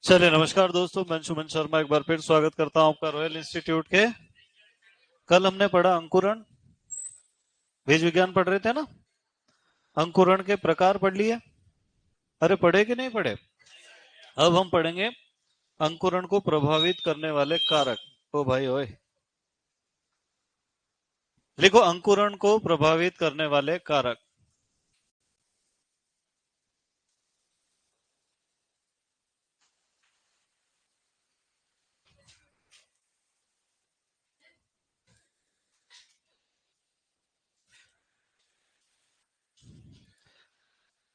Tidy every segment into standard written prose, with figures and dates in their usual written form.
चलिए, नमस्कार दोस्तों। मैं सुमन शर्मा एक बार फिर स्वागत करता हूं आपका रॉयल इंस्टीट्यूट के। कल हमने पढ़ा अंकुरण, बीज विज्ञान पढ़ रहे थे ना। अंकुरण के प्रकार पढ़ लिए। अरे पढ़े कि नहीं पढ़े? अब हम पढ़ेंगे अंकुरण को प्रभावित करने वाले कारक। ओ भाई ओए, लिखो अंकुरण को प्रभावित करने वाले कारक।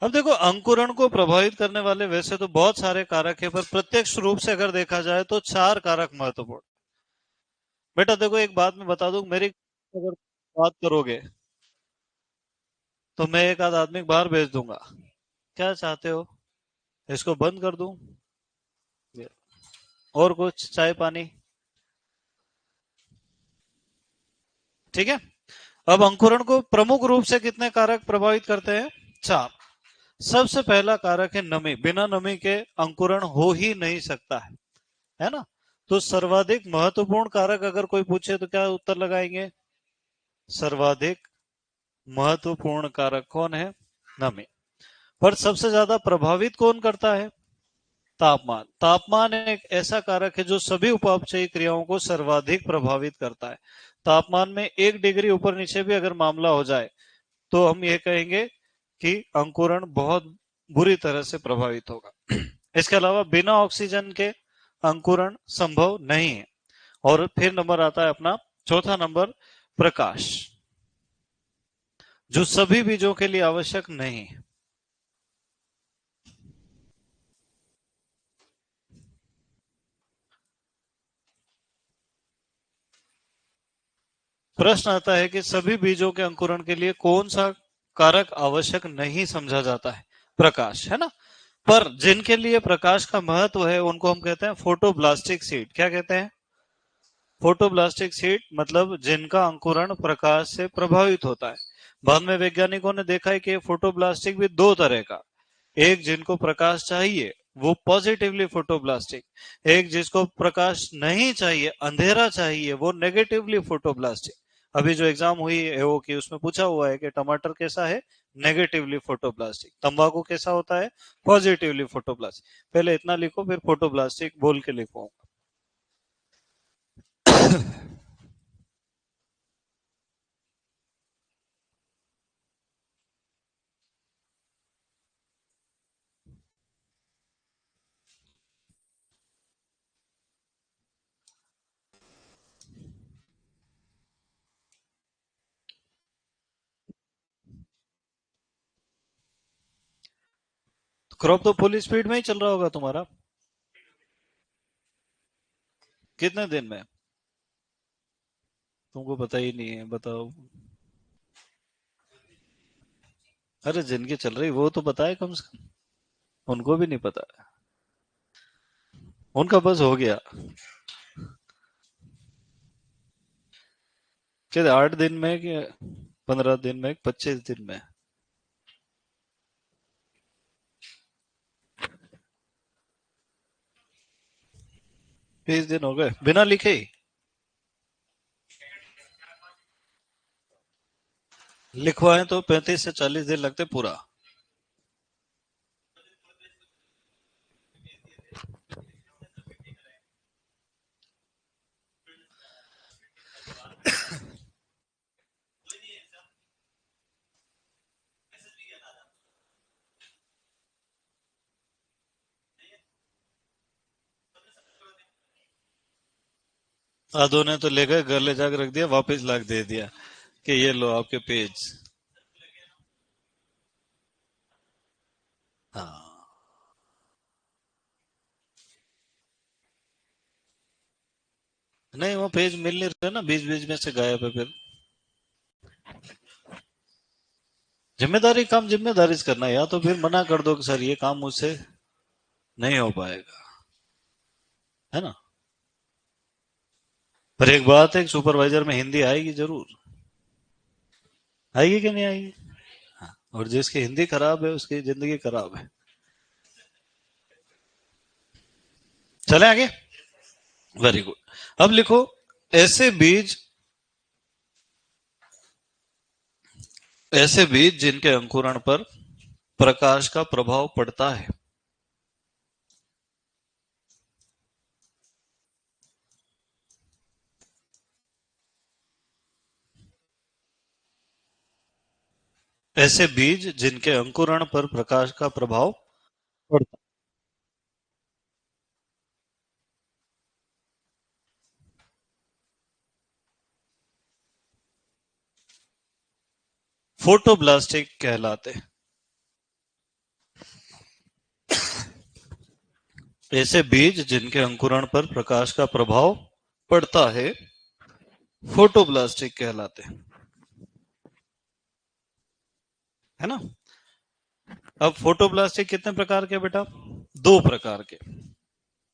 अब देखो, अंकुरण को प्रभावित करने वाले वैसे तो बहुत सारे कारक है, पर प्रत्यक्ष रूप से अगर देखा जाए तो चार कारक महत्वपूर्ण। बेटा देखो, एक बात मैं बता दूं, मेरी अगर बात करोगे तो मैं एक आध आदमी बाहर भेज दूंगा। क्या चाहते हो, इसको बंद कर दूं? और कुछ चाय पानी? ठीक है। अब अंकुरण को प्रमुख रूप से कितने कारक प्रभावित करते हैं? चार। सबसे पहला कारक है नमी। बिना नमी के अंकुरण हो ही नहीं सकता है ना। तो सर्वाधिक महत्वपूर्ण कारक अगर कोई पूछे तो क्या उत्तर लगाएंगे? सर्वाधिक महत्वपूर्ण कारक कौन है? नमी। पर सबसे ज्यादा प्रभावित कौन करता है? तापमान। तापमान एक ऐसा कारक है जो सभी उपापचयी क्रियाओं को सर्वाधिक प्रभावित करता है। तापमान में 1 डिग्री ऊपर नीचे भी अगर मामला हो जाए तो हम ये कहेंगे कि अंकुरण बहुत बुरी तरह से प्रभावित होगा। इसके अलावा बिना ऑक्सीजन के अंकुरण संभव नहीं है। और फिर नंबर आता है अपना चौथा नंबर, प्रकाश, जो सभी बीजों के लिए आवश्यक नहीं है। प्रश्न आता है कि सभी बीजों के अंकुरण के लिए कौन सा कारक आवश्यक नहीं समझा जाता है? प्रकाश, है ना। पर जिनके लिए प्रकाश का महत्व है उनको हम कहते हैं फोटोब्लास्टिक सीड। क्या कहते हैं? फोटोब्लास्टिक सीड, मतलब जिनका अंकुरण प्रकाश से प्रभावित होता है। बाद में वैज्ञानिकों ने देखा है कि फोटोब्लास्टिक भी दो तरह का। एक जिनको प्रकाश चाहिए वो पॉजिटिवली फोटोब्लास्टिक, एक जिसको प्रकाश नहीं चाहिए, अंधेरा चाहिए, वो नेगेटिवली फोटोब्लास्टिक। अभी जो एग्जाम हुई है वो कि उसमें पूछा हुआ है कि टमाटर कैसा है? नेगेटिवली फोटोब्लास्टिक। तंबाकू कैसा होता है? पॉजिटिवली फोटोब्लास्टिक। पहले इतना लिखो, फिर फोटोब्लास्टिक बोल के लिखो। क्रॉप तो फुल स्पीड में ही चल रहा होगा तुम्हारा। कितने दिन में? तुमको पता ही नहीं है, बताओ। अरे जिनकी चल रही वो तो बताए कम से कम। उनको भी नहीं पता। उनका बस हो गया। कहते 8 दिन में कि 15 दिन में, 25 दिन में। 20 दिन हो गए बिना लिखे ही। लिखवाए तो 35 से 40 दिन लगते पूरा। आधो ने तो ले गए घर, ले जाकर रख दिया, वापस लाके दे दिया कि ये लो आपके पेज। हाँ। नहीं, वो पेज मिल नहीं रहे ना, बीच बीच में से गायब है फिर। जिम्मेदारी काम जिम्मेदारी से करना है, या तो फिर मना कर दो कि सर ये काम मुझसे नहीं हो पाएगा, है ना। पर एक बात है, सुपरवाइजर में हिंदी आएगी जरूर। आएगी कि नहीं आएगी? हाँ। और जिसकी हिंदी खराब है उसकी जिंदगी खराब है। चले आगे, वेरी गुड। अब लिखो ऐसे बीज, ऐसे बीज जिनके अंकुरण पर प्रकाश का प्रभाव पड़ता है। ऐसे बीज जिनके अंकुरण पर प्रकाश का प्रभाव पड़ता है। फोटोब्लास्टिक कहलाते हैं। ऐसे बीज जिनके अंकुरण पर प्रकाश का प्रभाव पड़ता है फोटोब्लास्टिक कहलाते हैं, है ना। अब फोटोब्लास्टिक कितने प्रकार के बेटा? दो प्रकार के।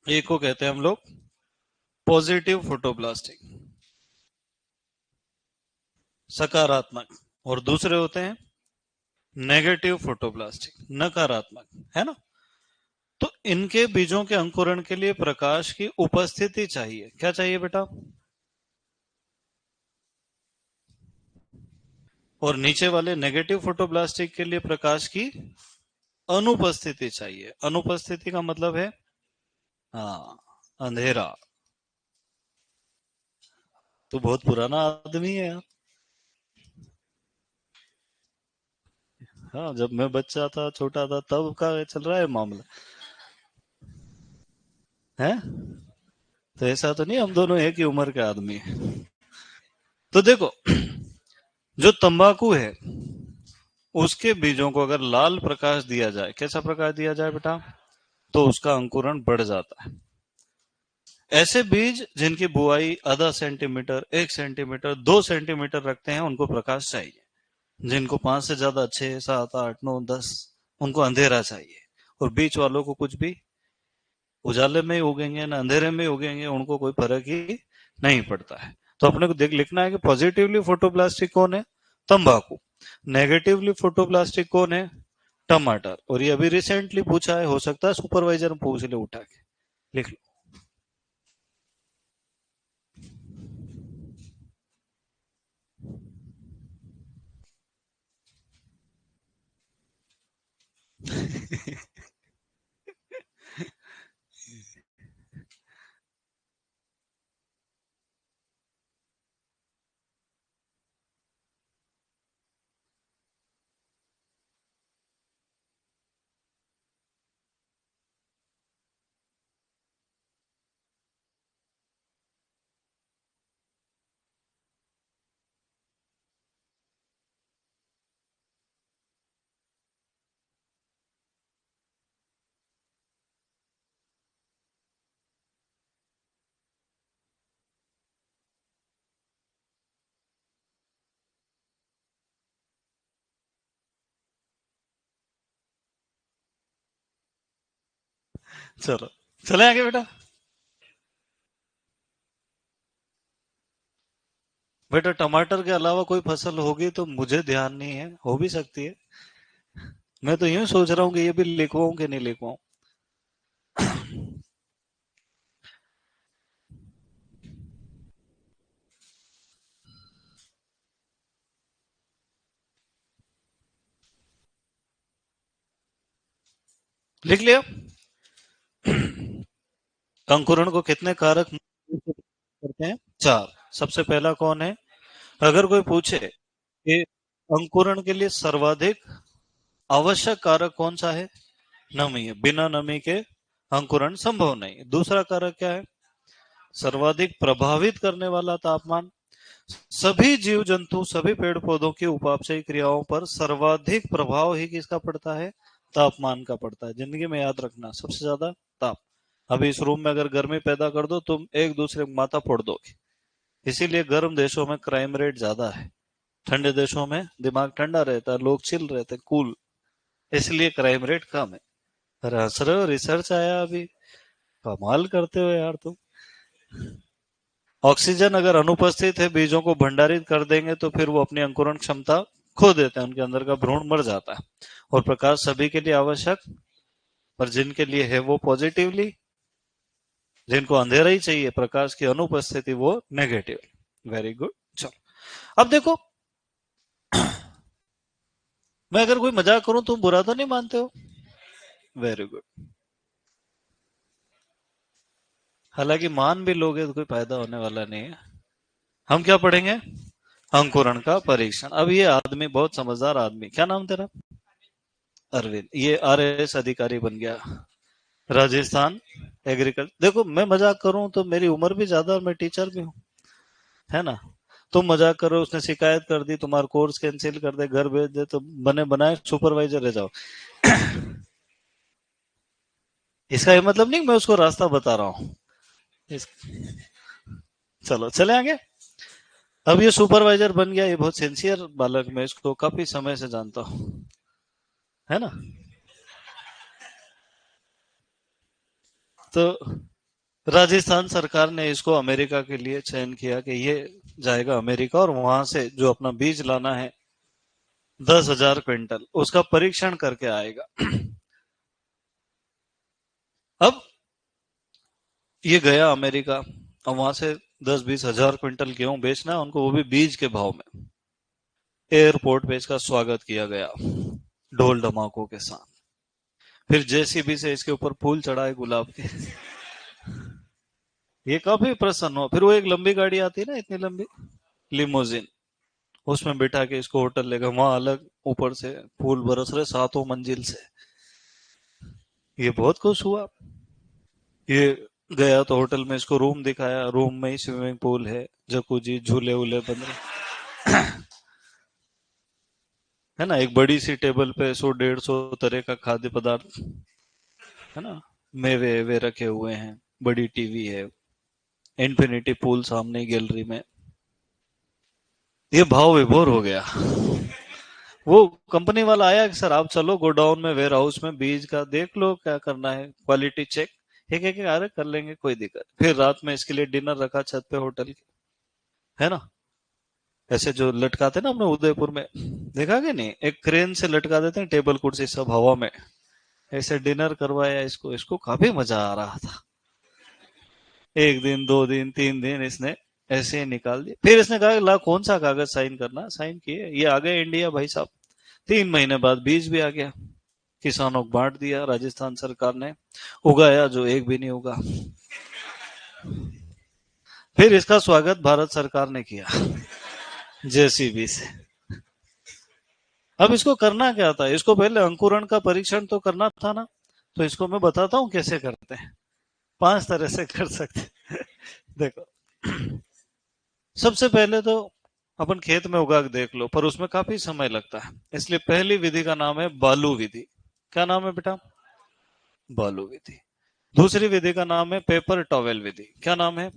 एक को कहते हैं हम लोग पॉजिटिव फोटोब्लास्टिक, सकारात्मक, और दूसरे होते हैं नेगेटिव फोटोब्लास्टिक, नकारात्मक, है ना। तो इनके बीजों के अंकुरण के लिए प्रकाश की उपस्थिति चाहिए। क्या चाहिए बेटा? और नीचे वाले नेगेटिव फोटोब्लास्टिक के लिए प्रकाश की अनुपस्थिति चाहिए। अनुपस्थिति का मतलब है हाँ, अंधेरा। तो बहुत पुराना आदमी है यार। हाँ, जब मैं बच्चा था, छोटा था, तब का चल रहा है मामला है। तो ऐसा तो नहीं हम दोनों एक ही उम्र के आदमी हैं। तो देखो, जो तंबाकू है उसके बीजों को अगर लाल प्रकाश दिया जाए, कैसा प्रकाश दिया जाए बेटा, तो उसका अंकुरण बढ़ जाता है। ऐसे बीज जिनकी बुआई आधा सेंटीमीटर, 1 सेंटीमीटर, 2 सेंटीमीटर रखते हैं, उनको प्रकाश चाहिए। जिनको 5 से ज्यादा, 6, 7, 8, 9, 10, उनको अंधेरा चाहिए। और बीच वालों को कुछ भी, उजाले में ही उगेंगे ना अंधेरे में ही उगेंगे, उनको कोई फर्क ही नहीं पड़ता है। तो अपने को देख लिखना है कि पॉजिटिवली फोटोप्लास्टिक कौन है? तंबाकू। नेगेटिवली फोटोप्लास्टिक कौन है? टमाटर। और ये अभी रिसेंटली पूछा है, हो सकता है सुपरवाइजर पूछ ले उठा के। लिख लो। चलो, चले आगे बेटा। बेटा टमाटर के अलावा कोई फसल होगी तो मुझे ध्यान नहीं है, हो भी सकती है। मैं तो यूं सोच रहा हूँ कि ये भी लिखवाऊं कि नहीं लिखवाऊं। लिख लिया। अंकुरण को कितने कारक करते हैं? 4। सबसे पहला कौन है? अगर कोई पूछे कि अंकुरण के लिए सर्वाधिक आवश्यक कारक कौन सा है? नमी है। बिना नमी के अंकुरण संभव नहीं। दूसरा कारक क्या है? सर्वाधिक प्रभावित करने वाला तापमान। सभी जीव जंतु, सभी पेड़ पौधों की उपापचयी क्रियाओं पर सर्वाधिक प्रभाव ही किसका पड़ता है? तापमान का पड़ता है। जिंदगी में याद रखना, सबसे ज्यादा ताप। अभी इस रूम में अगर गर्मी पैदा कर दो, तुम एक दूसरे को माथा फोड़ दोगे। इसीलिए गर्म देशों में क्राइम रेट ज्यादा है, ठंडे देशों में दिमाग ठंडा रहता है, लोग चिल रहते हैं, कूल, इसलिए क्राइम रेट कम है। अरे हंस रहे हो, रिसर्च आया अभी। कमाल करते हो यार तुम। ऑक्सीजन अगर अनुपस्थित है, बीजों को भंडारित कर देंगे तो फिर वो अपनी अंकुरण क्षमता खो देते हैं, उनके अंदर का भ्रूण मर जाता है। और प्रकाश सभी के लिए आवश्यक, पर जिनके लिए है वो पॉजिटिवली जिनको अंधेरा ही चाहिए, प्रकाश की अनुपस्थिति, वो नेगेटिव। Very good. चलो अब देखो, मैं अगर कोई मजाक करूं तुम बुरा तो नहीं मानते हो? Very good. हालांकि मान भी लोगे तो कोई फायदा होने वाला नहीं है। हम क्या पढ़ेंगे? अंकुरण का परीक्षण। अब ये आदमी बहुत समझदार आदमी, क्या नाम तेरा? अरविंद। ये आरएएस अधिकारी बन गया, राजस्थान एग्रीकल्चर। देखो मैं मजाक करूं तो मेरी उम्र भी ज्यादा और मैं टीचर भी हूं, है ना? तुम मजाक करो, उसने शिकायत कर दी, तुम्हारा कोर्स कैंसिल कर दे, घर भेज दे, तो बने बनाए सुपरवाइजर रह जाओ। इसका ये मतलब नहीं मैं उसको रास्ता बता रहा हूँ। इस... चलो चले आगे। अब ये सुपरवाइजर बन गया, ये बहुत सिंसियर बालक, मैं इसको काफी समय से जानता हूँ, है ना? तो राजस्थान सरकार ने इसको अमेरिका के लिए चयन किया कि ये जाएगा अमेरिका, और वहां से जो अपना बीज लाना है 10,000 क्विंटल, उसका परीक्षण करके आएगा। अब ये गया अमेरिका, और वहां से 10-20 हजार क्विंटल गेहूं बेचना है उनको, वो भी बीज के भाव में। एयरपोर्ट पे इसका स्वागत किया गया ढोल धमाकों के साथ। फिर जेसीबी से इसके ऊपर फूल चढ़ाए गुलाब के। ये काफी प्रसन्न हो। फिर वो एक लंबी गाड़ी आती है ना, इतनी लंबी, लिमोजिन, उसमें बिठा के इसको होटल लेगा, वहां अलग ऊपर से फूल बरस रहे 7 मंजिल से। ये बहुत खुश हुआ। ये गया तो होटल में इसको रूम दिखाया, रूम में ही स्विमिंग पूल है, जकूजी, झूले वूले बन रहे, है ना? एक बड़ी सी टेबल पे 100-150 तरह का खाद्य पदार्थ, है ना? मेवे वे रखे हुए हैं, बड़ी टीवी है, इन्फिनिटी पूल सामने गैलरी में। ये भाव विभोर हो गया। वो कंपनी वाला आया कि सर आप चलो गोडाउन में, वेयर हाउस में, बीज का देख लो क्या करना है, क्वालिटी चेक। एक एक अरे कर लेंगे, कोई दिक्कत। फिर रात में इसके लिए डिनर रखा छत पे होटल के, है ना? ऐसे जो लटकाते ना अपने उदयपुर में, देखा कि नहीं, एक क्रेन से लटका देते हैं टेबल कुर्सी सब हवा में। ऐसे डिनर करवाया इसको, इसको काफी मजा आ रहा था। 1 दिन 2 दिन 3 दिन इसने ऐसे ही निकाल दिया। फिर इसने कहा ला कौन सा कागज साइन करना, साइन किए, ये आ गए इंडिया भाई साहब। 3 महीने बाद बीज भी आ गया, किसानों को बांट दिया राजस्थान सरकार ने, उगाया जो एक भी नहीं उगा। फिर इसका स्वागत भारत सरकार ने किया जेसीबी से। अब इसको करना क्या था, इसको पहले अंकुरण का परीक्षण तो करना था ना। तो इसको मैं बताता हूं कैसे करते हैं। 5 तरह से कर सकते हैं। देखो, सबसे पहले तो अपन खेत में उगा के देख लो, पर उसमें काफी समय लगता है, इसलिए पहली विधि का नाम है बालू विधि। क्या नाम है बेटा? बालू विधि। दूसरी विधि का नाम है पेपर टॉवेल विधि। क्या नाम है?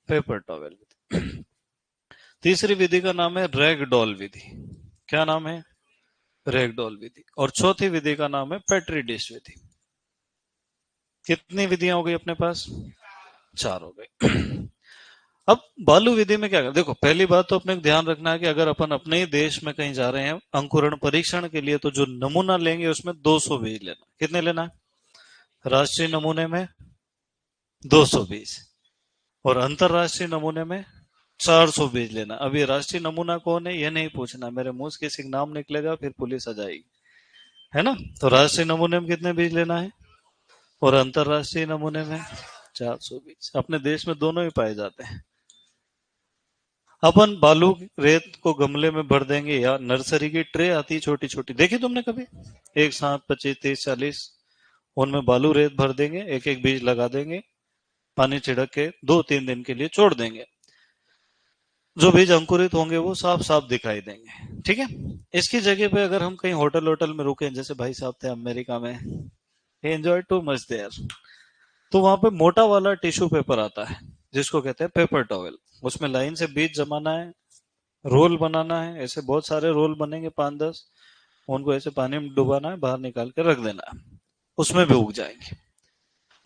पेपर टॉवेल विधि। तीसरी विधि का नाम है रैगडॉल विधि। क्या नाम है? रैगडॉल विधि। और चौथी विधि का नाम है पेट्री डिश विधि। कितनी विधियां हो गई अपने पास? 4 हो गई। अब बालू विधि में क्या कर, देखो पहली बात तो अपने को ध्यान रखना है कि अगर अपन अपने ही देश में कहीं जा रहे हैं अंकुरण परीक्षण के लिए, तो जो नमूना लेंगे उसमें 200 बीज लेना। कितने लेना है? राष्ट्रीय नमूने में 220, और अंतरराष्ट्रीय नमूने में 400 बीज लेना। अब ये राष्ट्रीय नमूना कौन है ये नहीं पूछना, मेरे मुंह से किसी का नाम निकलेगा फिर पुलिस आ जाएगी, है ना? तो राष्ट्रीय नमूने में कितने बीज लेना है, और अंतरराष्ट्रीय नमूने में 400 बीज। अपने देश में दोनों ही पाए जाते हैं। अपन बालू रेत को गमले में भर देंगे, या नर्सरी की ट्रे आती है छोटी छोटी, देखी तुमने कभी? एक साथ 25 30 40, उनमें बालू रेत भर देंगे, एक एक बीज लगा देंगे, पानी छिड़क के 2-3 दिन के लिए छोड़ देंगे। जो बीज अंकुरित होंगे वो साफ साफ दिखाई देंगे, ठीक है? इसकी जगह पे अगर हम कहीं होटल होटल में रुके, जैसे भाई साहब थे अमेरिका में, एंजॉय टू मच देयर, तो वहां पे मोटा वाला टिश्यू पेपर आता है जिसको कहते हैं पेपर टॉवेल। उसमें लाइन से बीज जमाना है, रोल बनाना है, ऐसे बहुत सारे रोल बनेंगे 5-10, उनको ऐसे पानी में डुबाना है, बाहर निकाल के रख देना है, उसमें भी उग जाएंगे।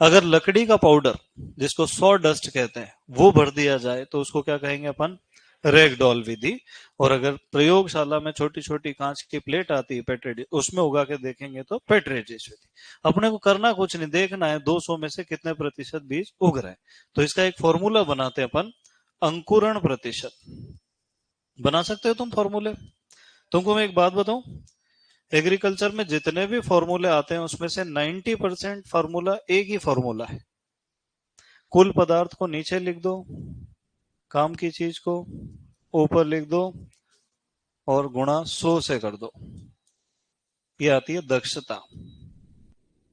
अगर लकड़ी का पाउडर, जिसको सॉ डस्ट कहते हैं, वो भर दिया जाए तो उसको क्या कहेंगे अपन? रेगडॉल विधि। और अगर प्रयोगशाला में छोटी छोटी कांच की प्लेट आती है पेट्री डिश, उसमें उगा के देखेंगे तो पेट्री डिश विधि। अपने को करना कुछ नहीं, देखना है 200 में से कितने प्रतिशत बीज उग रहे हैं। तो इसका एक फॉर्मूला बनाते हैं अपन, अंकुरण प्रतिशत। बना सकते हो तुम फॉर्मूले? तुमको मैं एक बात बताऊं, एग्रीकल्चर में जितने भी फॉर्मूले आते हैं उसमें से 90% फॉर्मूला एक ही फॉर्मूला है। कुल पदार्थ को नीचे लिख दो, काम की चीज को ऊपर लिख दो, और गुणा 100 से कर दो। ये आती है दक्षता।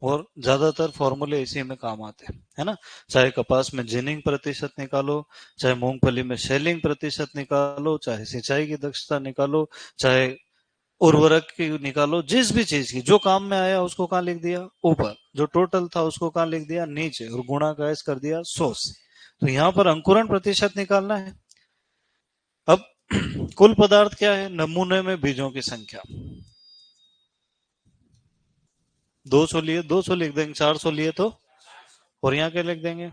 और ज्यादातर फॉर्मूले इसी में काम आते हैं, है ना। चाहे कपास में जिनिंग प्रतिशत निकालो, चाहे मूंगफली में शेलिंग प्रतिशत निकालो, चाहे सिंचाई की दक्षता निकालो, चाहे उर्वरक की निकालो, जिस भी चीज की जो काम में आया उसको कहाँ लिख दिया ऊपर, जो टोटल था उसको कहाँ लिख दिया नीचे, और गुणा का ऐस कर दिया 100 से। तो यहाँ पर अंकुरण प्रतिशत निकालना है। अब कुल पदार्थ क्या है, नमूने में बीजों की संख्या। 200 लिए 200 लिख देंगे, 400 लिए तो, और यहाँ क्या लिख देंगे,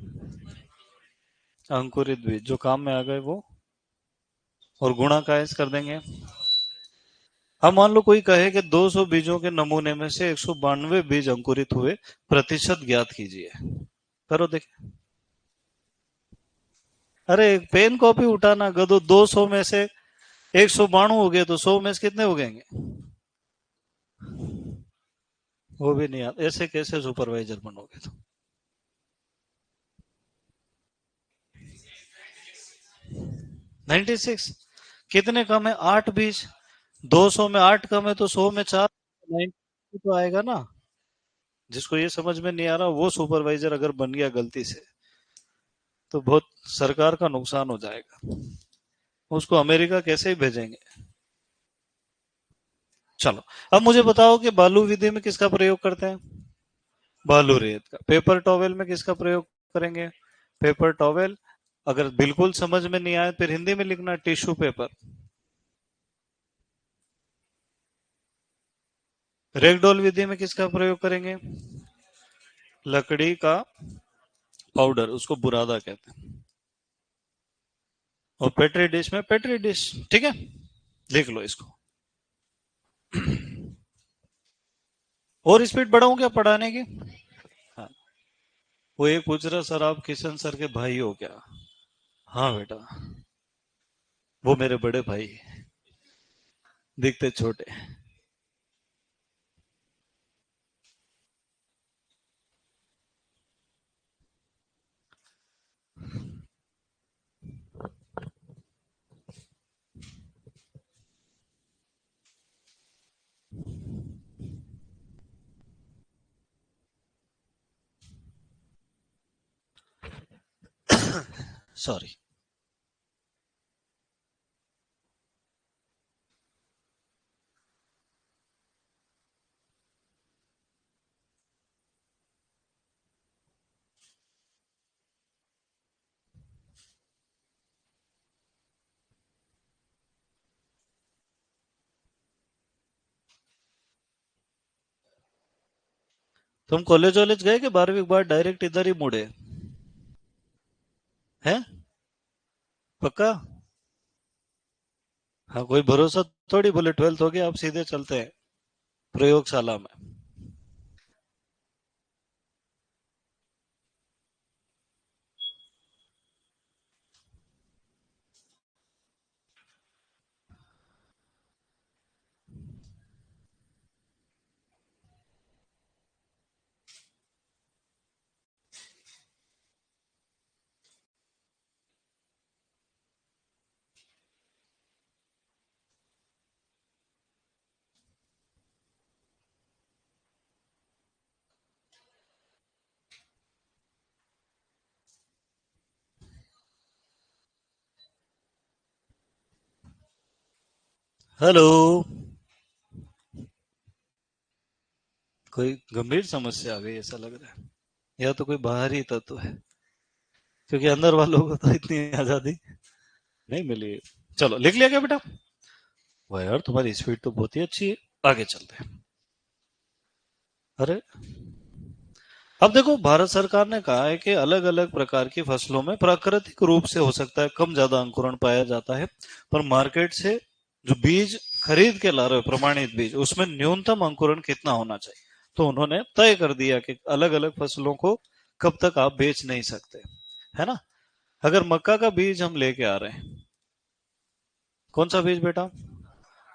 अंकुरित बीज जो काम में आ गए वो, और गुणा का ऐस कर देंगे। अब मान लो कोई कहे कि 200 बीजों के नमूने में से 192 बीज अंकुरित हुए, प्रतिशत ज्ञात कीजिए। करो देख। अरे पेन कॉपी उठाना गधो, 200 में से 192 हो गए तो 100 में से कितने हो गएंगे? वो भी नहीं आता, ऐसे कैसे सुपरवाइजर बनोगे तुम? 96 कितने कम है, 8 बीज। 200 में 8 कम है तो 100 में 4, 90 तो आएगा ना। जिसको ये समझ में नहीं आ रहा वो सुपरवाइजर अगर बन गया गलती से तो बहुत सरकार का नुकसान हो जाएगा, उसको अमेरिका कैसे ही भेजेंगे। चलो, अब मुझे बताओ कि बालू विधि में किसका प्रयोग करते हैं? बालू रेत का। पेपर टॉवेल में किसका प्रयोग करेंगे? Paper towel. अगर बिल्कुल समझ में नहीं आए फिर हिंदी में लिखना, टिश्यू पेपर। रेगडॉल विधि में किसका प्रयोग करेंगे? लकड़ी का पाउडर, उसको बुरादा कहते हैं। और पेट्री डिश में पेट्री डिश। ठीक है, लिख लो इसको। और स्पीड बढ़ाऊं क्या पढ़ाने की? हाँ। वो एक पूछ रहा, सर आप किशन सर के भाई हो क्या? हाँ बेटा, वो मेरे बड़े भाई, दिखते छोटे। सॉरी। तुम कॉलेज वॉलेज गए कि 12वीं के बाद डायरेक्ट इधर ही मुड़े? हैं? पक्का? हाँ, कोई भरोसा थोड़ी, बोले 12th हो गया आप सीधे चलते हैं प्रयोगशाला में। हेलो। कोई गंभीर समस्या आ गई ऐसा लग रहा है, या तो कोई बाहरी तत्व है, क्योंकि अंदर वालों को तो इतनी आजादी नहीं मिली। चलो, लिख लिया क्या बेटा? वाह यार, तुम्हारी स्पीड तो बहुत ही अच्छी है। आगे चलते हैं। अरे अब देखो, भारत सरकार ने कहा है कि अलग अलग प्रकार की फसलों में प्राकृतिक रूप से हो सकता है कम ज्यादा अंकुरण पाया जाता है, पर मार्केट से जो बीज खरीद के ला रहे हो प्रमाणित बीज, उसमें न्यूनतम अंकुरण कितना होना चाहिए। तो उन्होंने तय कर दिया कि अलग अलग फसलों को कब तक आप बेच नहीं सकते, है ना। अगर मक्का का बीज हम लेके आ रहे हैं, कौन सा बीज बेटा,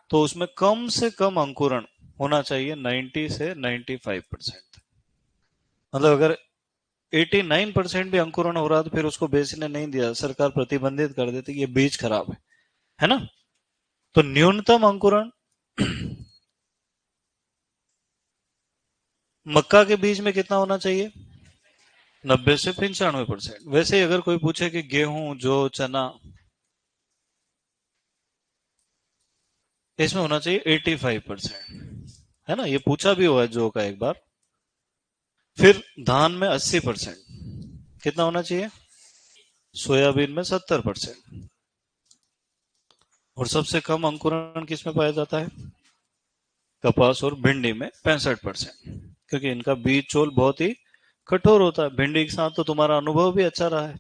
तो उसमें कम से कम अंकुरण होना चाहिए 90 से 95%। मतलब अगर 89% भी अंकुरण हो रहा तो फिर उसको बेचने नहीं दिया, सरकार प्रतिबंधित कर देती कि ये बीज खराब है ना। तो न्यूनतम अंकुरण मक्का के बीज में कितना होना चाहिए, 90 से 95%। वैसे ही अगर कोई पूछे कि गेहूं, जौ, चना, इसमें होना चाहिए 85%, है ना। ये पूछा भी हुआ है जौ का एक बार। फिर धान में 80%, कितना होना चाहिए, सोयाबीन में 70%, और सबसे कम अंकुरण किस में पाया जाता है, कपास और भिंडी में 65%, क्योंकि इनका बीज चोल बहुत ही कठोर होता है। भिंडी के साथ तो तुम्हारा अनुभव भी अच्छा रहा है।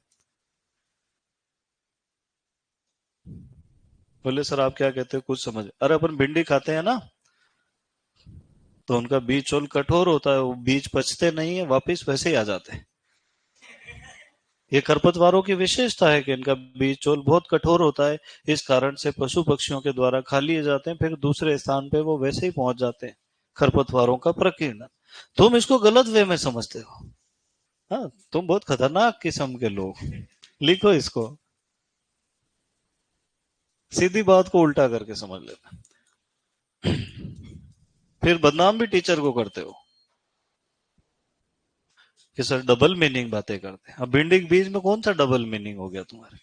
बोले सर आप क्या कहते हो, कुछ समझ, अरे अपन भिंडी खाते हैं ना, तो उनका बीज चोल कठोर होता है, वो बीज पचते नहीं है, वापिस वैसे ही आ जाते हैं। ये खरपतवारों की विशेषता है कि इनका बीज चोल बहुत कठोर होता है, इस कारण से पशु पक्षियों के द्वारा खा लिए जाते हैं, फिर दूसरे स्थान पे वो वैसे ही पहुंच जाते हैं। खरपतवारों का प्रकीर्णन। तुम इसको गलत वे में समझते हो। हाँ, तुम बहुत खतरनाक किस्म के लोग। लिखो इसको, सीधी बात को उल्टा करके समझ लेना, फिर बदनाम भी टीचर को करते हो कि सर डबल मीनिंग बातें करते हैं। अब भिंडी के बीज में कौन सा डबल मीनिंग हो गया तुम्हारे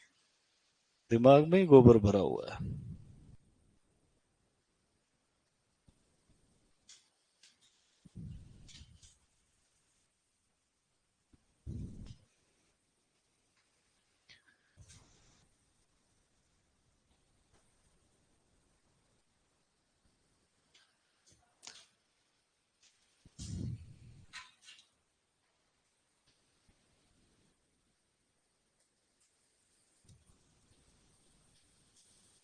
दिमाग में ही, गोबर भरा हुआ है।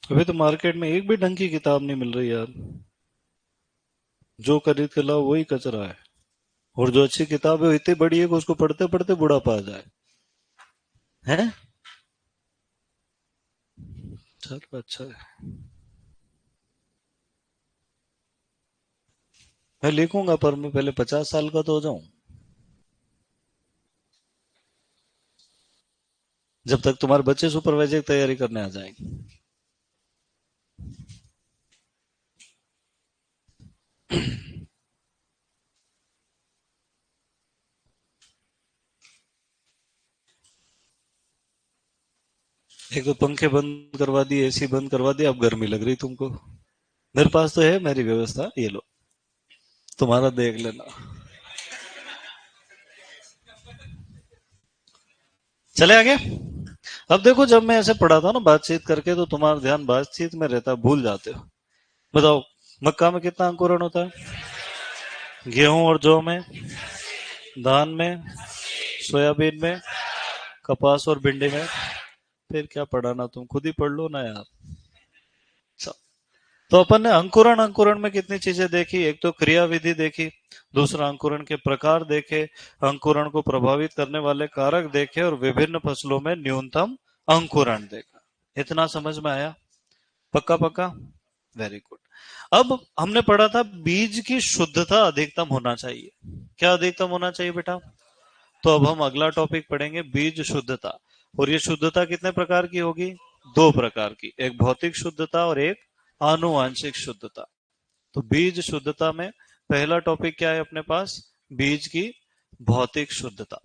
अभी तो मार्केट में एक भी ढंग की किताब नहीं मिल रही यार, जो खरीद के लाओ वही कचरा है। और जो अच्छी किताब है वो इतनी बड़ी है कि उसको पढ़ते पढ़ते बुढ़ापा आ जाए, है। चलो अच्छा है, मैं लिखूंगा, पर मैं पहले 50 साल का तो हो जाऊं, जब तक तुम्हारे बच्चे सुपरवाइजर की तैयारी करने आ जाएंगे। एक तो पंखे बंद करवा दिए, एसी बंद करवा दिया, अब गर्मी लग रही तुमको। मेरे पास तो है मेरी व्यवस्था, ये लो, तुम्हारा देख लेना। चले आगे। अब देखो, जब मैं ऐसे पढ़ाता हूँ ना बातचीत करके, तो तुम्हारा ध्यान बातचीत में रहता है, भूल जाते हो। बताओ, मक्का में कितना अंकुरण होता है, गेहूं और जौ में, धान में, सोयाबीन में, कपास और भिंडी में। फिर क्या पढ़ाना, तुम खुद ही पढ़ लो ना यार। अच्छा, तो अपन ने अंकुरण अंकुरण में कितनी चीजें देखी, एक तो क्रिया विधि देखी, दूसरा अंकुरण के प्रकार देखे, अंकुरण को प्रभावित करने वाले कारक देखे, और विभिन्न फसलों में न्यूनतम अंकुरण देखा। इतना समझ में आया, पक्का पक्का, वेरी गुड। अब हमने पढ़ा था बीज की शुद्धता अधिकतम होना चाहिए। क्या अधिकतम होना चाहिए बेटा, तो अब हम अगला टॉपिक पढ़ेंगे, बीज शुद्धता। और ये शुद्धता कितने प्रकार की होगी, दो प्रकार की, एक भौतिक शुद्धता और एक आनुवांशिक शुद्धता। तो बीज शुद्धता में पहला टॉपिक क्या है अपने पास, बीज की भौतिक शुद्धता।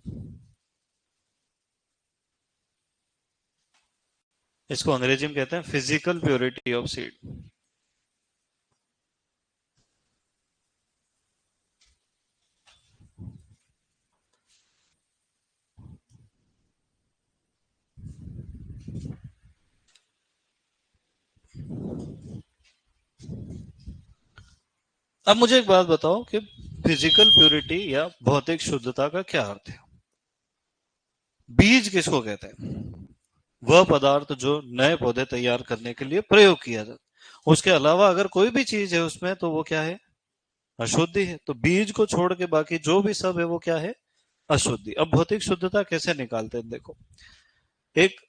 इसको अंग्रेजी में कहते हैं फिजिकल प्योरिटी ऑफ सीड। अब मुझे एक बात बताओ कि फिजिकल प्योरिटी या भौतिक शुद्धता का क्या अर्थ है? बीज किसको कहते हैं? वह पदार्थ जो नए पौधे तैयार करने के लिए प्रयोग किया जाता। उसके अलावा अगर कोई भी चीज है उसमें तो वो क्या है? अशुद्धि है। तो बीज को छोड़ के बाकी जो भी सब है वो क्या है? अशुद्धि। अब भौतिक शुद्धता कैसे निकालते हैं देखो। एक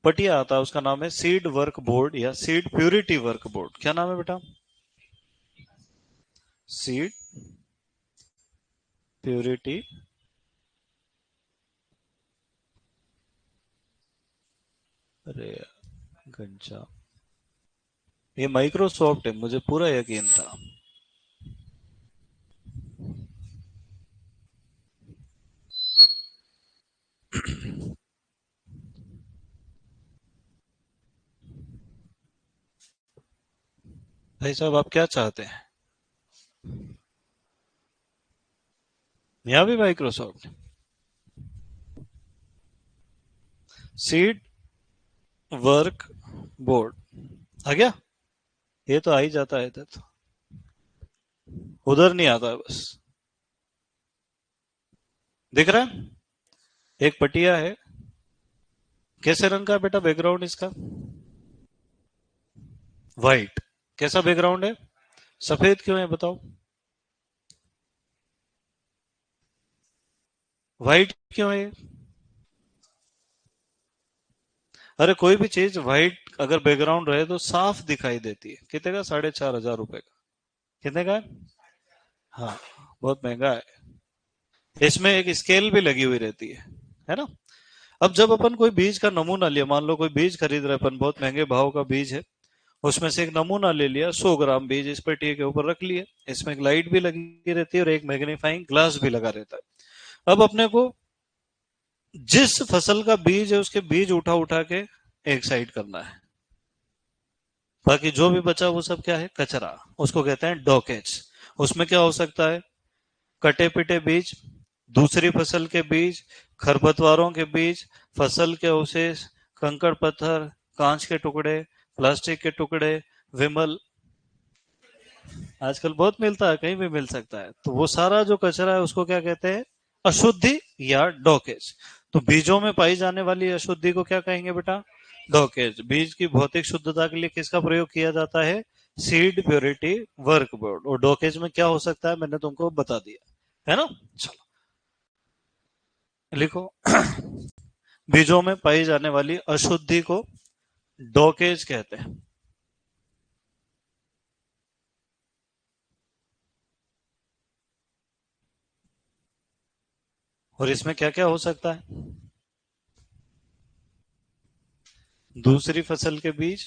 पटिया आता है, उसका नाम है सीड वर्क बोर्ड या सीड प्यूरिटी वर्क बोर्ड। क्या नाम है बेटा? Seed purity. अरे घनश्याम, ये माइक्रोसॉफ्ट है, मुझे पूरा यकीन था। भाई साहब, आप क्या चाहते हैं? यहाँ भी माइक्रोसॉफ्ट। सीड वर्क बोर्ड आ गया। ये तो आ ही जाता है इधर, तो उधर नहीं आता है बस। दिख रहा है? एक पटिया है। कैसे रंग का है बेटा बैकग्राउंड इसका? व्हाइट। कैसा बैकग्राउंड है? सफेद क्यों है बताओ? व्हाइट क्यों है? अरे कोई भी चीज व्हाइट अगर बैकग्राउंड रहे तो साफ दिखाई देती है। कितने का? 4,500 रुपए का। कितने का है? हाँ, बहुत महंगा है। इसमें एक स्केल भी लगी हुई रहती है ना? अब जब अपन कोई बीज का नमूना लिया, मान लो कोई बीज खरीद रहे अपन, बहुत महंगे भाव का बीज है, उसमें से एक नमूना ले लिया, 100 ग्राम बीज इस पेटी के ऊपर रख लिया। इसमें एक लाइट भी लगी रहती है और एक मैग्नीफाइंग ग्लास भी लगा रहता है। अब अपने को जिस फसल का बीज है उसके बीज उठा उठा के एक साइड करना है। बाकी जो भी बचा वो सब क्या है? कचरा। उसको कहते हैं डॉकेज। उसमें क्या हो सकता है? कटे पिटे बीज, दूसरी फसल के बीज, खरपतवारों के बीज, फसल के अवशेष, कंकड़ पत्थर, कांच के टुकड़े, प्लास्टिक के टुकड़े, विमल। आजकल बहुत मिलता है, कहीं भी मिल सकता है। तो वो सारा जो कचरा है उसको क्या कहते हैं? अशुद्धि या डॉकेज। तो बीजों में पाई जाने वाली अशुद्धि को क्या कहेंगे बेटा? डॉकेज। बीज की भौतिक शुद्धता के लिए किसका प्रयोग किया जाता है? Seed purity work board. और डॉकेज में क्या हो सकता है मैंने तुमको बता दिया है ना। चलो लिखो। बीजों में पाई जाने वाली अशुद्धि को डॉकेज कहते हैं। और इसमें क्या क्या हो सकता है? दूसरी फसल के बीज,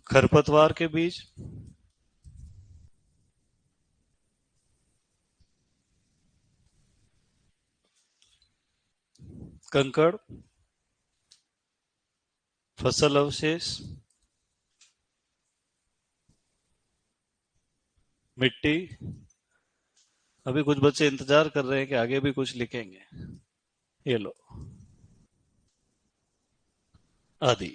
खरपतवार के बीज, कंकड़, फसल अवशेष, मिट्टी। अभी कुछ बच्चे इंतजार कर रहे हैं कि आगे भी कुछ लिखेंगे। ये लो, आदि।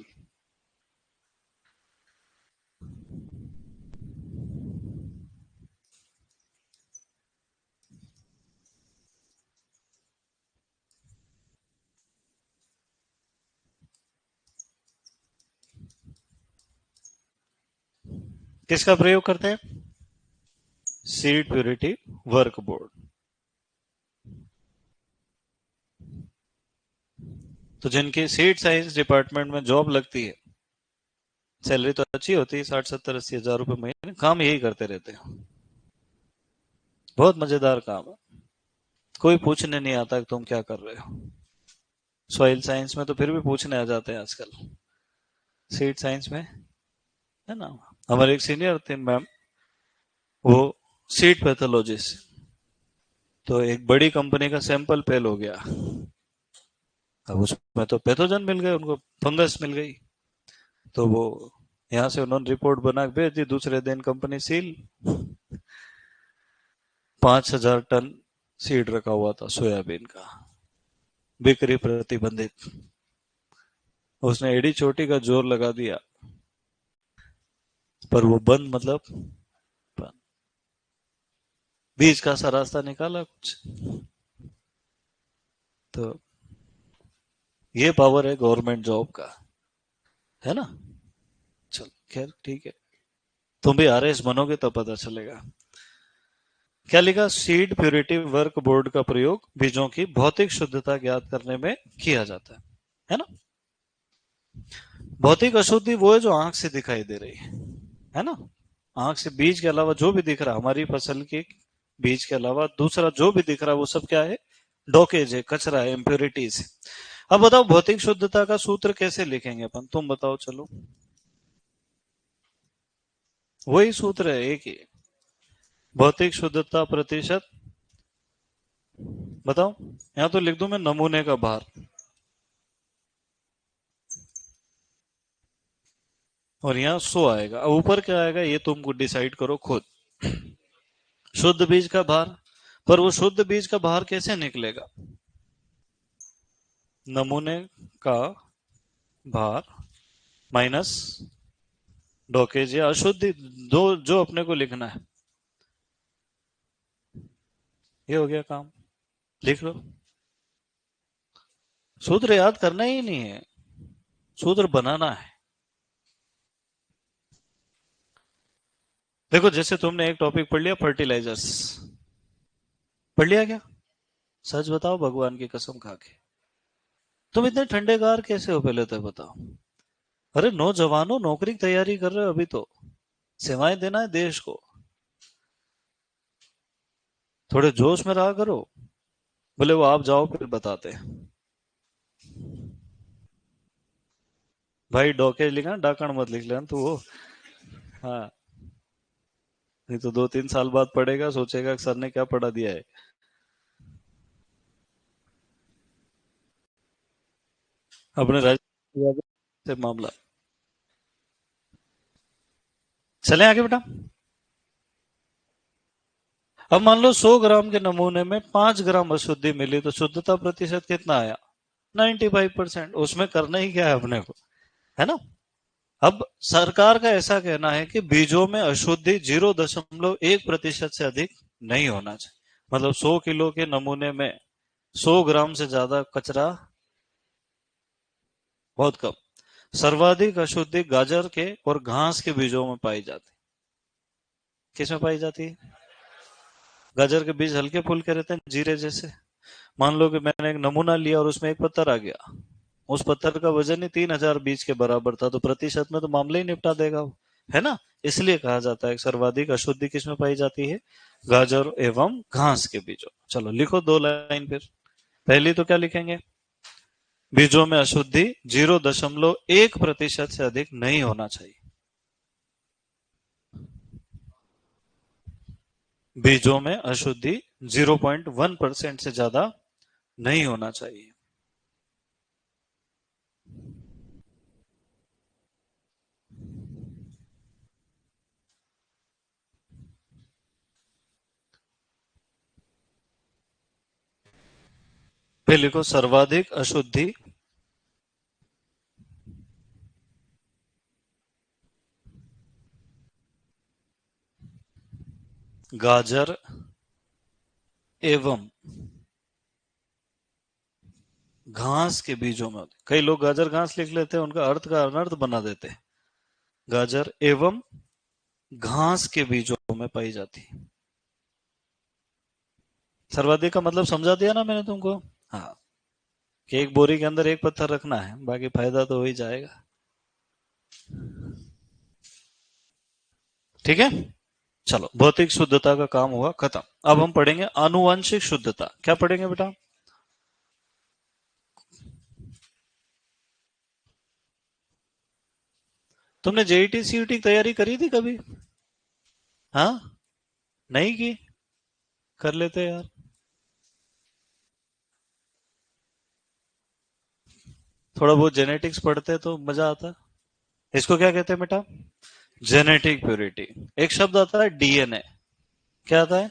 किसका प्रयोग करते हैं? Seed purity work board. तो जिनकी सीड साइंस डिपार्टमेंट में जॉब लगती है, सैलरी तो अच्छी होती है, 60-70-80 हज़ार रुपए महीने, काम यही करते रहते हैं। बहुत मजेदार काम है। कोई पूछने नहीं आता कि तुम क्या कर रहे हो। सॉइल साइंस में तो फिर भी पूछने आ जाते हैं आजकल। सीड साइंस में है ना, हमारे एक सीनियर थे मैम, वो सीड पैथोलॉजिस्ट। तो एक बड़ी कंपनी का सैंपल फेल हो गया। अब उसमें तो पैथोजन मिल गए उनको, फंगस मिल गई। तो वो यहाँ से उन्होंने रिपोर्ट बना के भेज दी, दूसरे दिन कंपनी सील। 5,000 टन सीड रखा हुआ था सोयाबीन का, बिक्री प्रतिबंधित। उसने एडी चोटी का जोर लगा दिया। पर वो बंद मतलब बंद। बीच का सा रास्ता निकाला कुछ। तो ये पावर है गवर्नमेंट जॉब का, है ना। चल खैर ठीक है, तुम भी आरएस बनोगे तो पता चलेगा। क्या लिखा, सीड प्योरिटी वर्क बोर्ड का प्रयोग बीजों की भौतिक शुद्धता ज्ञात करने में किया जाता है ना। भौतिक अशुद्धि वो है जो आंख से दिखाई दे रही है ना। आंख से बीज के अलावा जो भी दिख रहा, हमारी फसल के बीज के अलावा दूसरा जो भी दिख रहा है वो सब क्या है, डोकेज है, कचरा है, इम्प्योरिटीज है। अब बताओ भौतिक शुद्धता का सूत्र कैसे लिखेंगे अपन, तुम बताओ चलो। वही सूत्र है एक ही, भौतिक शुद्धता प्रतिशत। बताओ, यहां तो लिख दूं मैं नमूने का भार, और यहाँ 100 आएगा। अब ऊपर क्या आएगा ये तुमको डिसाइड करो खुद। शुद्ध बीज का भार, पर वो शुद्ध बीज का भार कैसे निकलेगा, नमूने का भार माइनस डोकेज या अशुद्धि, दो जो अपने को लिखना है। ये हो गया काम, लिख लो। सूत्र याद करना ही नहीं है, सूत्र बनाना है। देखो जैसे तुमने एक टॉपिक पढ़ लिया फर्टिलाइजर्स, पढ़ लिया क्या, सच बताओ भगवान की कसम खा के, तुम इतने ठंडेगार कैसे हो पहले तो बताओ। अरे नौजवानों, नौकरी की तैयारी कर रहे हो अभी तो, सेवाएं देना है देश को, थोड़े जोश में रहा करो। बोले वो आप जाओ फिर बताते हैं। भाई डॉकेज लिखा, डाकण मत लिख लेना तो वो, हाँ, नहीं तो 2-3 साल बाद पढ़ेगा, सोचेगा कि सर ने क्या पढ़ा दिया है। अपने राज्य से मामला। चले आगे बेटा। अब मान लो 100 ग्राम के नमूने में 5 ग्राम अशुद्धि मिली तो शुद्धता प्रतिशत कितना आया, 95%। उसमें करना ही क्या है अपने को, है ना। अब सरकार का ऐसा कहना है कि बीजों में अशुद्धि 0.1% से अधिक नहीं होना चाहिए। मतलब 100 किलो के नमूने में 100 ग्राम से ज्यादा कचरा बहुत कम। सर्वाधिक अशुद्धि गाजर के और घास के बीजों में पाई जाती है। किसमें पाई जाती है, गाजर के बीज हल्के फुल्के रहते हैं जीरे जैसे। मान लो कि मैंने एक नमूना लिया और उसमें एक पत्थर आ गया, उस पत्थर का वजन ही 3,000 बीज के बराबर था, तो प्रतिशत में तो मामले ही निपटा देगा वो, है ना। इसलिए कहा जाता है सर्वाधिक अशुद्धि किसमें पाई जाती है, गाजर एवं घास के बीजों। चलो लिखो 2 लाइन फिर। पहली तो क्या लिखेंगे, बीजों में अशुद्धि 0.1% से अधिक नहीं होना चाहिए। बीजों में अशुद्धि 0.1% से ज्यादा नहीं होना चाहिए। फिर लिखो सर्वाधिक अशुद्धि गाजर एवं घास के बीजों में होती। कई लोग गाजर घास लिख लेते हैं, उनका अर्थ का अनर्थ बना देते हैं। गाजर एवं घास के बीजों में पाई जाती है। सर्वाधिक का मतलब समझा दिया ना मैंने तुमको। हाँ, कि एक बोरी के अंदर एक पत्थर रखना है, बाकी फायदा तो हो ही जाएगा। ठीक है, चलो भौतिक शुद्धता का काम हुआ खत्म। अब हम पढ़ेंगे आनुवंशिक शुद्धता। क्या पढ़ेंगे बेटा, तुमने जेईटी सीईटी की तैयारी करी थी कभी, हाँ, नहीं की, कर लेते यार। थोड़ा बहुत जेनेटिक्स पढ़ते तो मजा आता। इसको क्या कहते हैं बेटा, जेनेटिक प्योरिटी। एक शब्द आता है डीएनए, क्या आता है,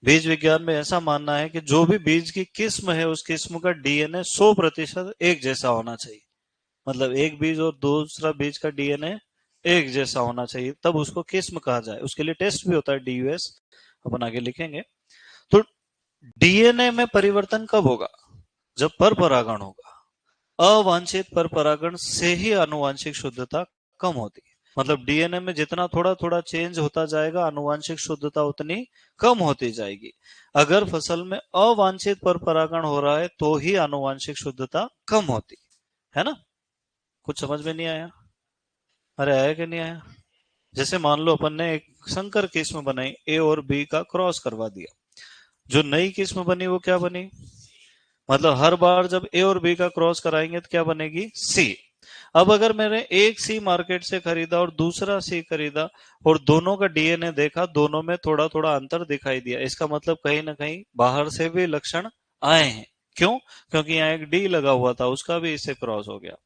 बीज विज्ञान में ऐसा मानना है कि जो भी बीज की किस्म है उस किस्म का डीएनए 100% एक जैसा होना चाहिए। मतलब एक बीज और दूसरा बीज का डीएनए एक जैसा होना चाहिए, तब उसको किस्म कहा जाए। उसके लिए टेस्ट भी होता है, DUS, अपन आगे लिखेंगे। तो डीएनए में परिवर्तन कब होगा? जब पर परागण होगा। अवांछित पर परागण से ही आनुवांशिक शुद्धता कम होती है। मतलब डीएनए में जितना थोड़ा थोड़ा चेंज होता जाएगा, आनुवांशिक शुद्धता उतनी कम होती जाएगी। अगर फसल में अवांछित पर परागण हो रहा है तो ही आनुवांशिक शुद्धता कम होती है ना। कुछ समझ में नहीं आया? अरे आया कि नहीं आया? जैसे मान लो अपन ने एक संकर किस्म बनाई, ए और बी का क्रॉस करवा दिया, जो नई किस्म बनी वो क्या बनी? मतलब हर बार जब ए और बी का क्रॉस कराएंगे तो क्या बनेगी? सी। अब अगर मैंने एक सी मार्केट से खरीदा और दूसरा सी खरीदा और दोनों का डीएनए देखा, दोनों में थोड़ा थोड़ा अंतर दिखाई दिया, इसका मतलब कहीं ना कहीं बाहर से भी लक्षण आए हैं। क्यों? क्योंकि यहाँ एक डी लगा हुआ था, उसका भी इससे क्रॉस हो गया,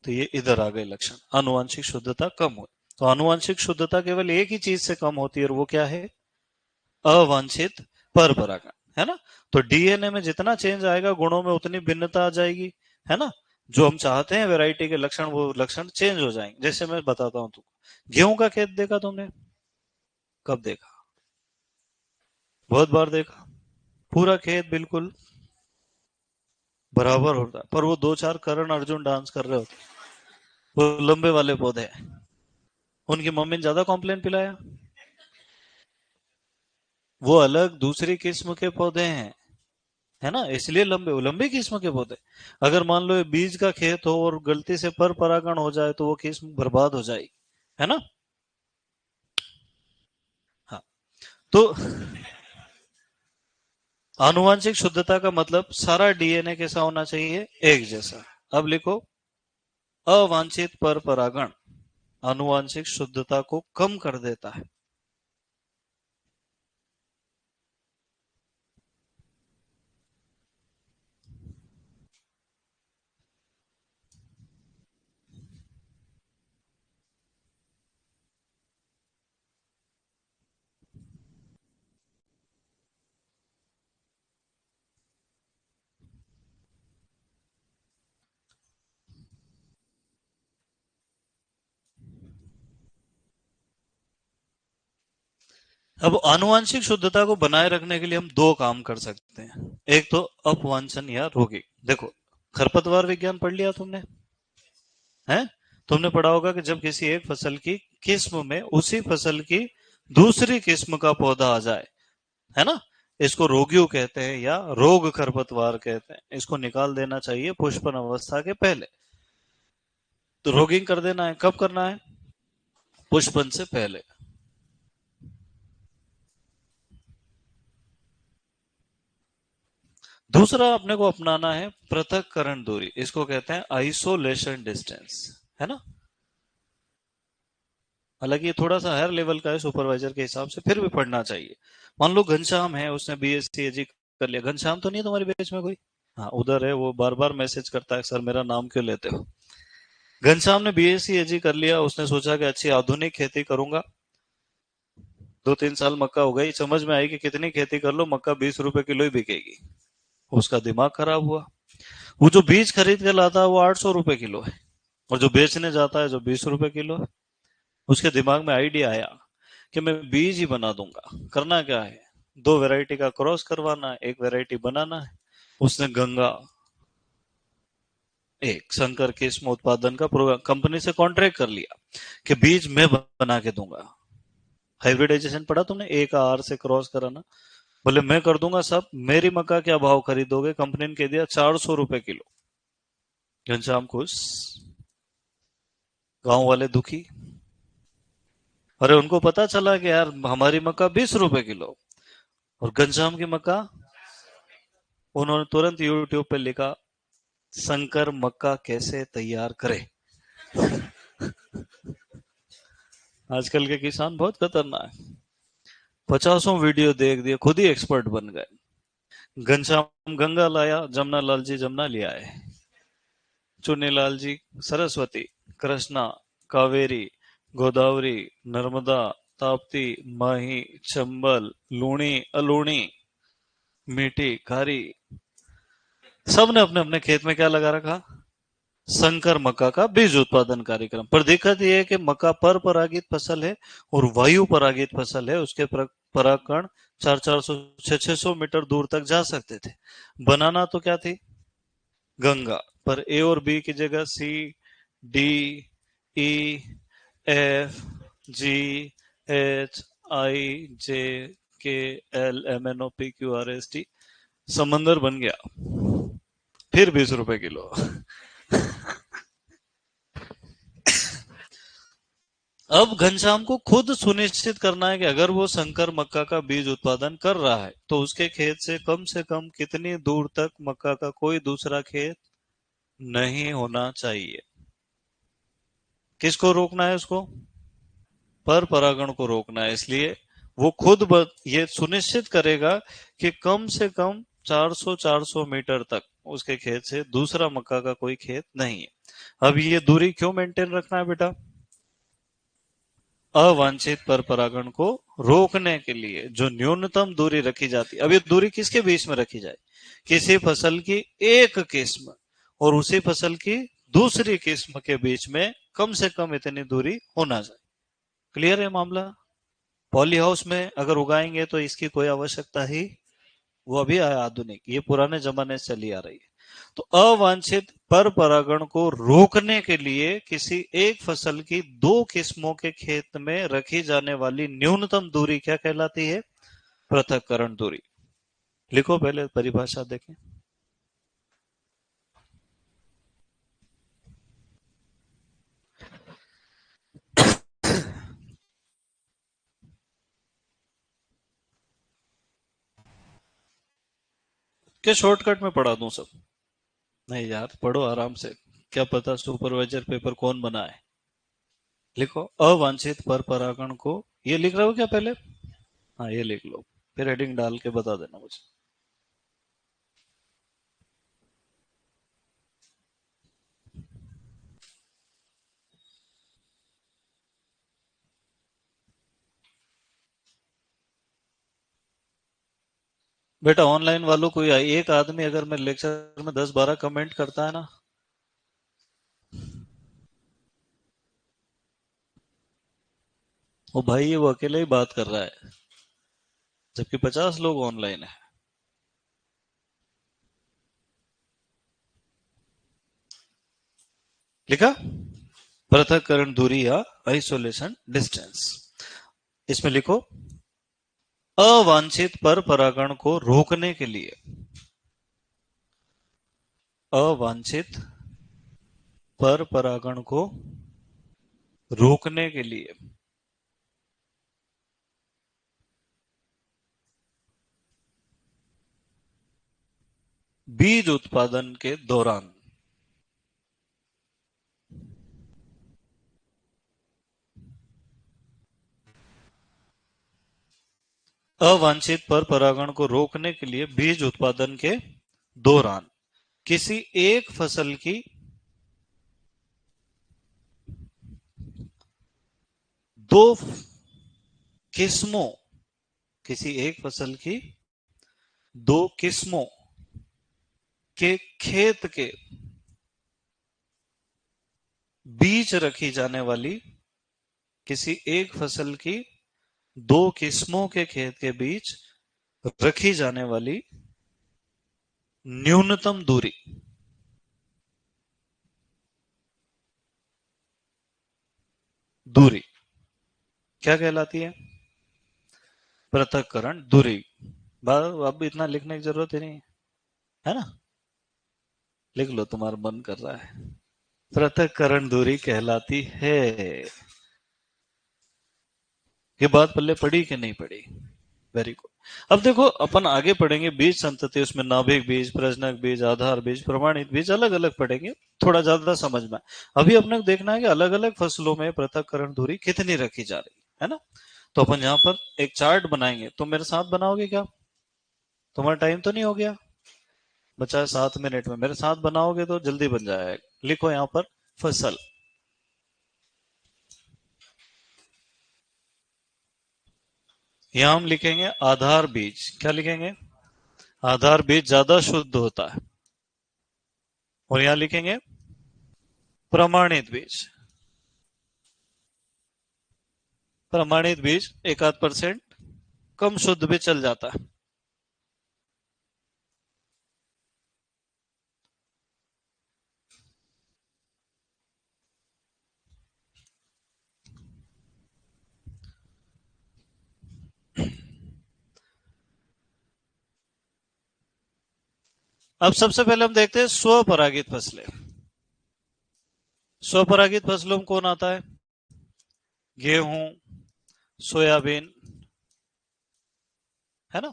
तो ये इधर आ गए लक्षण, आनुवांशिक शुद्धता कम हुई। तो आनुवांशिक शुद्धता केवल एक ही चीज से कम होती है, और वो क्या है? अवांछित पर परागण, है ना। तो डीएनए में जितना चेंज आएगा, गुणों में उतनी भिन्नता आ जाएगी, है ना। जो हम चाहते हैं वैरायटी के लक्षण, वो लक्षण चेंज हो जाएंगे। जैसे मैं बताता हूँ तुमको, गेहूं का खेत देखा तुमने? कब देखा? बहुत बार देखा। पूरा खेत बिल्कुल बराबर होता है, पर वो दो चार करण अर्जुन डांस कर रहे होते हैं, वो लंबे वाले पौधे हैं। उनकी मम्मी ने ज्यादा कॉम्प्लेन पिलाया, वो अलग दूसरी किस्म के पौधे हैं, है ना, इसलिए लंबे लंबी किस्म के पौधे। अगर मान लो ये बीज का खेत हो और गलती से पर परागण हो जाए तो वो किस्म बर्बाद हो जाएगी, है ना। हाँ। तो आनुवांशिक शुद्धता का मतलब सारा डीएनए कैसा होना चाहिए? एक जैसा। अब लिखो, अवांछित पर परागण आनुवांशिक शुद्धता को कम कर देता है। अब आनुवांशिक शुद्धता को बनाए रखने के लिए हम दो काम कर सकते हैं। एक तो अपवांछन या रोगी। देखो, खरपतवार विज्ञान पढ़ लिया तुमने? है, तुमने पढ़ा होगा कि जब किसी एक फसल की किस्म में उसी फसल की दूसरी किस्म का पौधा आ जाए, है ना, इसको रोगियो कहते हैं या रोग खरपतवार कहते हैं। इसको निकाल देना चाहिए पुष्पन अवस्था के पहले। तो रोगिंग कर देना है, कब करना है? पुष्पन से पहले। दूसरा अपने को अपनाना है पृथक्करण दूरी, इसको कहते हैं आइसोलेशन डिस्टेंस, है ना। हालांकि ये थोड़ा सा हायर लेवल का है, सुपरवाइजर के हिसाब से फिर भी पढ़ना चाहिए। मान लो घनश्याम है, उसने BSc AG कर लिया। घनश्याम तो नहीं है तुम्हारी बैच में कोई? हाँ, उधर है, वो बार बार मैसेज करता है, सर मेरा नाम क्यों लेते हो। घनश्याम ने BSc AG कर लिया, उसने सोचा कि अच्छी आधुनिक खेती करूंगा। 2-3 साल मक्का हो गई, समझ में आई कि कितनी खेती कर लो मक्का 20 रुपए किलो ही बिकेगी। उसका दिमाग खराब हुआ। वो जो बीज खरीद के लाता है वो 800 रुपए किलो है, और जो बेचने जाता है जो 20 रुपए किलो है। उसके दिमाग में आइडिया आया कि मैं बीज ही बना दूंगा। करना क्या है, दो वैरायटी का क्रॉस करवाना है, एक वैरायटी बनाना है। उसने गंगा एक संकर किस्म उत्पादन का प्रोग्राम कंपनी से कॉन्ट्रैक्ट कर लिया कि बीज मैं बना के दूंगा। हाइब्रिडाइजेशन पढ़ा तुमने? ए का आर से क्रॉस कराना। बोले मैं कर दूंगा सब, मेरी मक्का क्या भाव खरीदोगे? कंपनी ने कह दिया 400 रुपए किलो। घनश्याम खुश, गांव वाले दुखी। अरे उनको पता चला कि यार हमारी मक्का 20 रुपए किलो और घनश्याम की मक्का। उन्होंने तुरंत यूट्यूब पे लिखा, संकर मक्का कैसे तैयार करें। आजकल के किसान बहुत खतरनाक है। 50 वीडियो देख दिए, खुद ही एक्सपर्ट बन गए। घनश्याम गंगा लाया, जमुना लाल जी जमुना ले आए, चुन्नीलाल जी सरस्वती, कृष्णा, कावेरी, गोदावरी, नर्मदा, ताप्ती, माही, चंबल, लूणी, अलूणी, मीठी, खारी, सब ने अपने अपने खेत में क्या लगा रखा? संकर मक्का का बीज उत्पादन कार्यक्रम। पर दिक्कत यह है कि मक्का पर परागित फसल है और वायु परागित फसल है, उसके परागकण 400 600 मीटर दूर तक जा सकते थे। बनाना तो क्या थी, गंगा, पर ए और बी की जगह C, D, E, F, G, H, I, J, K, L, M, N, O, P, Q, R, S, T, समंदर बन गया। फिर 20 रुपए किलो। अब घनश्याम को खुद सुनिश्चित करना है कि अगर वो संकर मक्का का बीज उत्पादन कर रहा है तो उसके खेत से कम कितनी दूर तक मक्का का कोई दूसरा खेत नहीं होना चाहिए। किसको रोकना है उसको, पर परागण को रोकना है। इसलिए वो खुद ये सुनिश्चित करेगा कि कम से कम 400 मीटर तक उसके खेत से दूसरा मक्का का कोई खेत नहीं है। अब ये दूरी क्यों मेंटेन रखना है बेटा, अवांछित पर परागण को रोकने के लिए जो न्यूनतम दूरी रखी जाती है। अब ये दूरी किसके बीच में रखी जाए, किसी फसल की एक किस्म और उसी फसल की दूसरी किस्म के बीच में कम से कम इतनी दूरी होना चाहिए। क्लियर है मामला। पॉली हाउस में अगर उगाएंगे तो इसकी कोई आवश्यकता ही, वो अभी है आधुनिक, ये पुराने जमाने से चली आ रही है। तो अवांछित पर परागण को रोकने के लिए किसी एक फसल की दो किस्मों के खेत में रखी जाने वाली न्यूनतम दूरी क्या कहलाती है, पृथक्करण दूरी। लिखो पहले परिभाषा देखें। क्या शॉर्टकट में पढ़ा दूं सब, नहीं यार पढ़ो आराम से, क्या पता सुपरवाइजर पेपर कौन बनाए। लिखो अवांछित पर परागण को, ये लिख रहे हो क्या पहले, हाँ ये लिख लो, फिर हेडिंग डाल के बता देना मुझे। बेटा ऑनलाइन वालों को एक आदमी अगर मेरे लेक्चर में 10-12 कमेंट करता है ना, वो भाई ये वो अकेले ही बात कर रहा है, जबकि 50 लोग ऑनलाइन है। लिखा, पृथक्करण दूरी या आइसोलेशन डिस्टेंस। इसमें लिखो अवांछित पर परागण को रोकने के लिए, अवांछित पर परागण को रोकने के लिए बीज उत्पादन के दौरान अवांछित पर परागण को रोकने के लिए बीज उत्पादन के दौरान किसी एक फसल की दो किस्मों, किसी एक फसल की दो किस्मों के खेत के बीच रखी जाने वाली, किसी एक फसल की दो किस्मों के खेत के बीच रखी जाने वाली न्यूनतम दूरी, दूरी क्या कहलाती है, पृथक्करण दूरी। अब इतना लिखने की जरूरत ही नहीं है ना, लिख लो तुम्हारा मन कर रहा है। पृथक्करण दूरी कहलाती है। ये बात पल्ले पड़ी कि नहीं पड़ी, वेरी गुड। अब देखो अपन आगे पढ़ेंगे बीज संतति, उसमें नाभिक बीज, प्रजनक बीज, आधार बीज, प्रमाणित बीज अलग अलग पढ़ेंगे, थोड़ा ज्यादा समझ में। अभी अपने को देखना है कि अलग अलग फसलों में पृथक्करण दूरी कितनी रखी जा रही है ना। तो अपन यहाँ पर एक चार्ट बनाएंगे, तुम मेरे साथ बनाओगे क्या, तुम्हारा टाइम तो नहीं हो गया, बचा है 7 मिनट में, मेरे साथ बनाओगे तो जल्दी बन जाएगा। लिखो यहाँ पर फसल, यहाँ हम लिखेंगे आधार बीज, क्या लिखेंगे, आधार बीज ज्यादा शुद्ध होता है। और यहां लिखेंगे प्रमाणित बीज, प्रमाणित बीज 1-8% कम शुद्ध भी चल जाता है। अब सबसे पहले हम देखते हैं स्वपरागित फसलें। स्वपरागित फसलों में कौन आता है? गेहूं, सोयाबीन, है ना।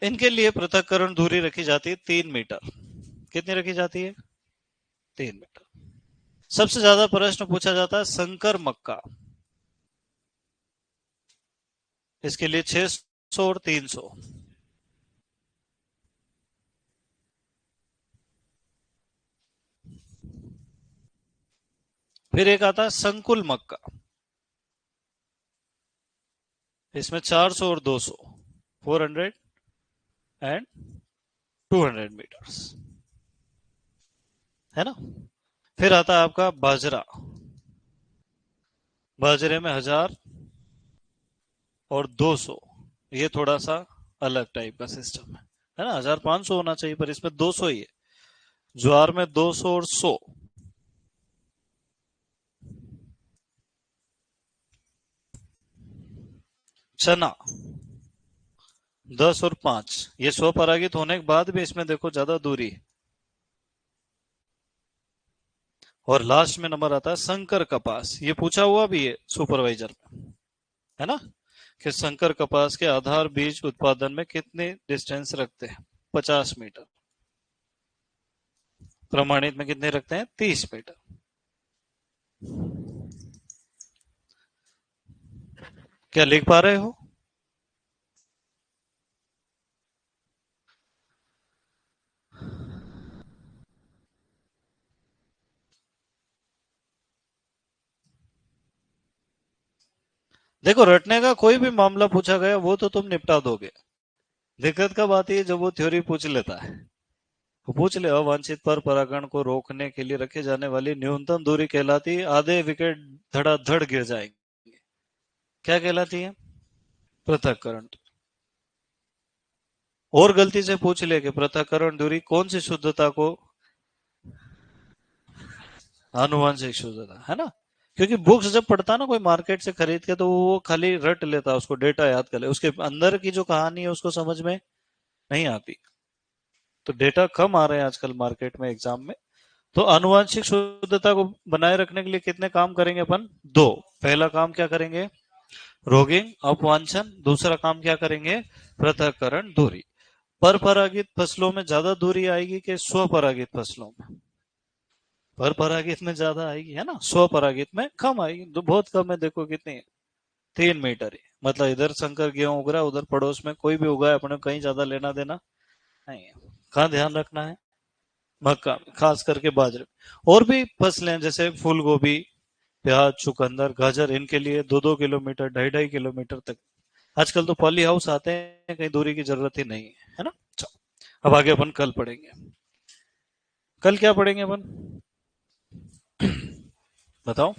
इनके लिए पृथक्करण दूरी रखी जाती है 3 मीटर। कितनी रखी जाती है? 3 मीटर। सबसे ज्यादा प्रश्न पूछा जाता है संकर मक्का, इसके लिए 600 और 300। फिर एक आता है संकुल मक्का, इसमें 400 और 200, 400 एंड 200 मीटर्स, है ना। फिर आता है आपका बाजरा, बाजरे में 1000 और 200। ये थोड़ा सा अलग टाइप का सिस्टम है ना। 1500 होना चाहिए पर इसमें 200 ही है। ज्वार में 200 और 100। चना 10 और 5। ये स्वपरागित होने के बाद भी इसमें देखो ज्यादा दूरी है। और लास्ट में नंबर आता है संकर कपास। ये पूछा हुआ भी है सुपरवाइजर में, है ना, कि संकर कपास के आधार बीज उत्पादन में कितने डिस्टेंस रखते हैं? 50 मीटर। प्रमाणित में कितने रखते हैं? 30 मीटर। क्या लिख पा रहे हो? देखो, रटने का कोई भी मामला पूछा गया वो तो तुम निपटा दोगे। दिक्कत कब आती है? जब वो थ्योरी पूछ लेता है। वो पूछ ले अवांछित पर परागण को रोकने के लिए रखे जाने वाली न्यूनतम दूरी कहलाती है आधे विकेट धड़ाधड़ गिर जाएंगे। क्या कहलाती है? पृथक्करण। और गलती से पूछ ले कि पृथक्करण दूरी कौन सी शुद्धता को, आनुवंशिक शुद्धता, है ना। क्योंकि बुक्स जब पढ़ता ना कोई मार्केट से खरीद के, तो वो खाली रट लेता, उसको डेटा याद कर ले, उसके अंदर की जो कहानी है उसको समझ में नहीं आती। तो डेटा कम आ रहे हैं आजकल मार्केट में एग्जाम में। तो आनुवंशिक शुद्धता को बनाए रखने के लिए कितने काम करेंगे अपन? दो। पहला काम क्या करेंगे? रोगिंग, अपवांछन। दूसरा काम क्या करेंगे? पृथक्करण दूरी। परपरागित फसलों में ज्यादा दूरी आएगी कि स्वपरागित फसलों में? पर परागित में ज्यादा आएगी, है ना। स्वपरागित में कम आएगी, तो बहुत कम है। देखो कितनी है? 3 मीटर ही। मतलब इधर संकर गेहूं उग रहा है, उधर पड़ोस में कोई भी उगा है, अपने कहीं ज्यादा लेना देना नहीं है। कहाँ ध्यान रखना है? मक्का में, खास करके बाजरे में। और भी फसलें जैसे फूल गोभी, प्याज, चुकंदर, गाजर, इनके लिए 2-2 किलोमीटर, 2.5-2.5 किलोमीटर तक आजकल तो पॉली हाउस आते हैं, कहीं दूरी की जरूरत ही नहीं है ना। अब आगे अपन कल पढ़ेंगे। कल क्या पढ़ेंगे अपन? बताओ।